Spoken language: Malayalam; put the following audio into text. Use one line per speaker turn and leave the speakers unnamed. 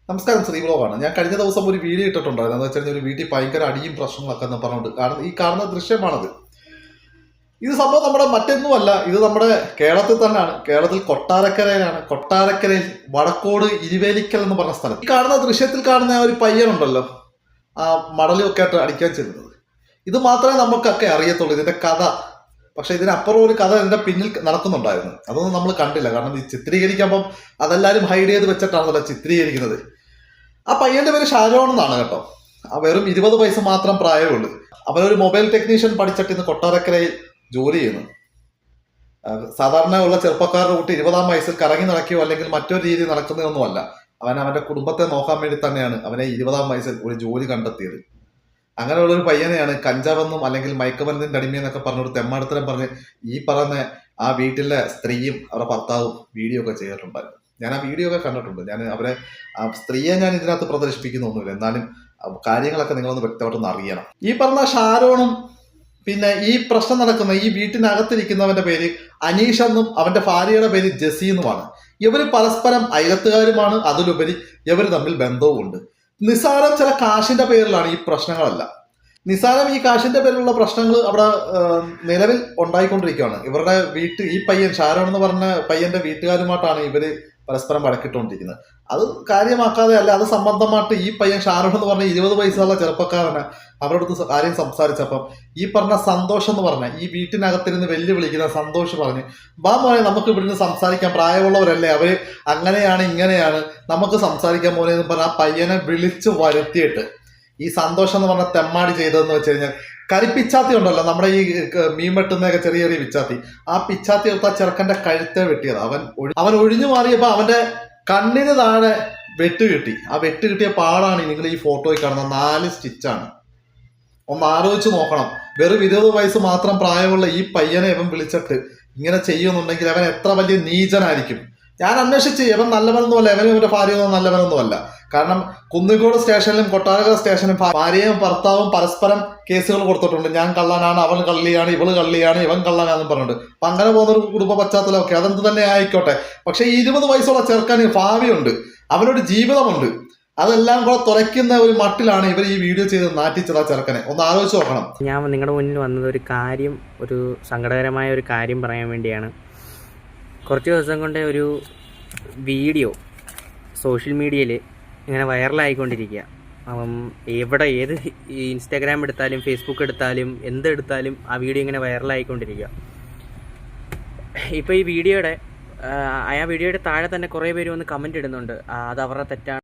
നമസ്കാരം, ശ്രീ ബ്ലോഗാണ്. ഞാൻ കഴിഞ്ഞ ദിവസം ഒരു വീഡിയോ ഇട്ടിട്ടുണ്ടായിരുന്നു. എന്ന് വെച്ചാൽ ഒരു വീട്ടിൽ ഭയങ്കര അടിയും പ്രശ്നങ്ങളൊക്കെ എന്ന് പറഞ്ഞുകൊണ്ട്. കാരണം ഈ കാണുന്ന ദൃശ്യമാണത്. ഇത് സംഭവം നമ്മുടെ മറ്റൊന്നുമല്ല, ഇത് നമ്മുടെ കേരളത്തിൽ തന്നെയാണ്. കേരളത്തിൽ കൊട്ടാരക്കരയിലാണ്. കൊട്ടാരക്കരയിൽ വടക്കോട് ഇരുവേലിക്കൽ എന്ന് പറഞ്ഞ സ്ഥലം. ഈ കാണുന്ന ദൃശ്യത്തിൽ കാണുന്ന ഒരു പയ്യനുണ്ടല്ലോ, ആ മടലൊക്കെ ആയിട്ട് അടിക്കാൻ ചെല്ലുന്നത്. ഇത് മാത്രമേ നമുക്കൊക്കെ അറിയത്തുള്ളൂ, ഇതിന്റെ കഥ. പക്ഷെ ഇതിനപ്പുറം ഒരു കഥ ഇതിന്റെ പിന്നിൽ നടക്കുന്നുണ്ടായിരുന്നു. അതൊന്നും നമ്മൾ കണ്ടില്ല. കാരണം ഈ ചിത്രീകരിക്കുമ്പം അതെല്ലാവരും ഹൈഡ് ചെയ്ത് വെച്ചിട്ടാണല്ലോ ചിത്രീകരിക്കുന്നത്. ആ പയ്യന്റെ പേര് ഷാരോൺ എന്നാണ് കേട്ടോ. വെറും 20 വയസ്സ് മാത്രം പ്രായമുള്ളൂ. അവനൊരു മൊബൈൽ ടെക്നീഷ്യൻ പഠിച്ചിട്ട് ഇന്ന് കൊട്ടാരക്കരയിൽ ജോലി ചെയ്യുന്നു. സാധാരണ ഉള്ള ചെറുപ്പക്കാരുടെ കൂട്ടി 20-ആം വയസ്സിൽ കറങ്ങി നടക്കുകയോ അല്ലെങ്കിൽ മറ്റൊരു രീതി നടക്കുന്നതൊന്നുമല്ല. അവന്റെ കുടുംബത്തെ നോക്കാൻ വേണ്ടി തന്നെയാണ് അവനെ 20-ആം വയസ്സിൽ ഒരു ജോലി കണ്ടെത്തിയത്. അങ്ങനെയുള്ളൊരു പയ്യനെയാണ് കഞ്ചാവെന്നും അല്ലെങ്കിൽ മയക്കുമരുന്നിന്റെ അടിമയെന്നൊക്കെ പറഞ്ഞൊരു തെമ്മാടത്തരം പറഞ്ഞ് ഈ പറയുന്ന ആ വീട്ടിലെ സ്ത്രീയും അവരുടെ ഭർത്താവും വീഡിയോ ഒക്കെ ചെയ്തിട്ടുണ്ടായിരുന്നു. ഞാൻ ആ വീഡിയോ ഒക്കെ കണ്ടിട്ടുണ്ട്. ഞാൻ അവരെ ആ സ്ത്രീയെ ഞാൻ ഇതിനകത്ത് പ്രദർശിപ്പിക്കുന്നൊന്നുമില്ല. എന്നാലും കാര്യങ്ങളൊക്കെ നിങ്ങളൊന്ന് വ്യക്തമായിട്ടൊന്ന് അറിയണം. ഈ പറഞ്ഞ ഷാരോണും പിന്നെ ഈ പ്രശ്നം നടക്കുന്ന ഈ വീട്ടിനകത്തിരിക്കുന്നവന്റെ പേര് അനീഷ് എന്നും അവന്റെ ഭാര്യയുടെ പേര് ജെസി എന്നുമാണ്. ഇവർ പരസ്പരം അയലത്തുകാരുമാണ്. അതിലുപരി ഇവർ തമ്മിൽ ബന്ധവുമുണ്ട്. നിസാരം ചില കാശിന്റെ പേരിലാണ് ഈ പ്രശ്നങ്ങളല്ല. നിസാരം ഈ കാശിന്റെ പേരിലുള്ള പ്രശ്നങ്ങൾ അവിടെ നിലവിൽ ഉണ്ടായിക്കൊണ്ടിരിക്കുകയാണ്. ഇവരുടെ ഈ പയ്യൻ ഷാരോൺ എന്ന് പറഞ്ഞ പയ്യന്റെ വീട്ടുകാരുമായിട്ടാണ് ഇവര് പരസ്പരം വഴക്കിട്ടുകൊണ്ടിരിക്കുന്നത്. അത് കാര്യമാക്കാതെ അല്ല, അത് സംബന്ധമായിട്ട് ഈ പയ്യൻ ഷാരോൺ എന്ന് പറഞ്ഞ 20 വയസ്സുള്ള ചെറുപ്പക്കാരനെ അവരുടെ അടുത്ത് കാര്യം സംസാരിച്ചപ്പം ഈ പറഞ്ഞ സന്തോഷം എന്ന് പറഞ്ഞ ഈ വീട്ടിനകത്തിരുന്ന് വെല്ലുവിളിക്കുന്ന സന്തോഷ് പറഞ്ഞ് ബാ മോനെ നമുക്ക് ഇവിടുന്ന് സംസാരിക്കാം, പ്രായമുള്ളവരല്ലേ, അവര് അങ്ങനെയാണ് ഇങ്ങനെയാണ്, നമുക്ക് സംസാരിക്കാൻ മോനെ എന്ന് പറഞ്ഞ ആ പയ്യനെ വിളിച്ചു വരുത്തിയിട്ട് ഈ സന്തോഷം എന്ന് പറഞ്ഞ തെമ്മാടി ചെയ്തതെന്ന് വെച്ച് കഴിഞ്ഞാൽ കരിപ്പിച്ചാത്തി ഉണ്ടല്ലോ, നമ്മുടെ ഈ മീൻ വെട്ടുന്നതൊക്കെ ചെറിയ ചെറിയ പിച്ചാത്തി, ആ പിച്ചാത്തി എടുത്ത ചെറുക്കന്റെ കഴുത്തെ വെട്ടിയത്. അവൻ ഒഴിഞ്ഞു മാറിയപ്പോ അവന്റെ കണ്ണിന് താഴെ വെട്ട് കിട്ടി. ആ വെട്ട് കിട്ടിയ പാടാണ് നിങ്ങൾ ഈ ഫോട്ടോയിൽ കാണുന്ന 4 സ്റ്റിച്ചാണ്. ഒന്ന് ആലോചിച്ച് നോക്കണം. വെറും 20 വയസ്സ് മാത്രം പ്രായമുള്ള ഈ പയ്യനെ ഇവൻ വിളിച്ചിട്ട് ഇങ്ങനെ ചെയ്യുന്നുണ്ടെങ്കിൽ അവൻ എത്ര വലിയ നീചനായിരിക്കും. ഞാൻ അന്വേഷിച്ച് ഇവൻ നല്ലവനൊന്നുമല്ല, ഇവനും ഇവന്റെ ഭാര്യയൊന്നും നല്ലവനൊന്നുമല്ല. കാരണം കുന്നിക്കോട് സ്റ്റേഷനിലും കൊട്ടാരക്കര സ്റ്റേഷനിലും ഭാര്യയും ഭർത്താവും പരസ്പരം കേസുകൾ കൊടുത്തിട്ടുണ്ട്. ഞാൻ കള്ളനാണ്, അവൻ കള്ളിയാണ്, ഇവള് കള്ളിയാണ്, ഇവൻ കള്ളനാണെന്ന് പറഞ്ഞിട്ട്. അപ്പൊ അങ്ങനെ പോകുന്നൊരു കുടുംബ പശ്ചാത്തലമൊക്കെ അതെന്ത് തന്നെ ആയിക്കോട്ടെ. പക്ഷെ ഈ 20 വയസ്സുള്ള ചെറുക്കന് ഭാവിയുണ്ട്, അവനൊരു ജീവിതമുണ്ട്. അതെല്ലാം കൂടെ തുറയ്ക്കുന്ന ഒരു മട്ടിലാണ് ഇവർ ഈ വീഡിയോ ചെയ്ത് നാട്ടിച്ചത്. ആ ചെറുക്കനെ ഒന്ന് ആലോചിച്ച് നോക്കണം.
ഞാൻ നിങ്ങളുടെ മുന്നിൽ വന്നത് ഒരു സങ്കടകരമായ ഒരു കാര്യം പറയാൻ വേണ്ടിയാണ്. കുറച്ച് ദിവസം കൊണ്ട് ഒരു വീഡിയോ സോഷ്യൽ മീഡിയയിൽ ഇങ്ങനെ വൈറലായിക്കൊണ്ടിരിക്കുക. അപ്പം ഏത് ഇൻസ്റ്റാഗ്രാം എടുത്താലും ഫേസ്ബുക്ക് എടുത്താലും എന്തെടുത്താലും ആ വീഡിയോ ഇങ്ങനെ വൈറലായിക്കൊണ്ടിരിക്കുക. ഇപ്പോൾ ഈ വീഡിയോയുടെ താഴെ തന്നെ കുറേ പേര് വന്ന് കമൻറ്റ് ഇടുന്നുണ്ട്, അത് അവരുടെ തെറ്റാണ്.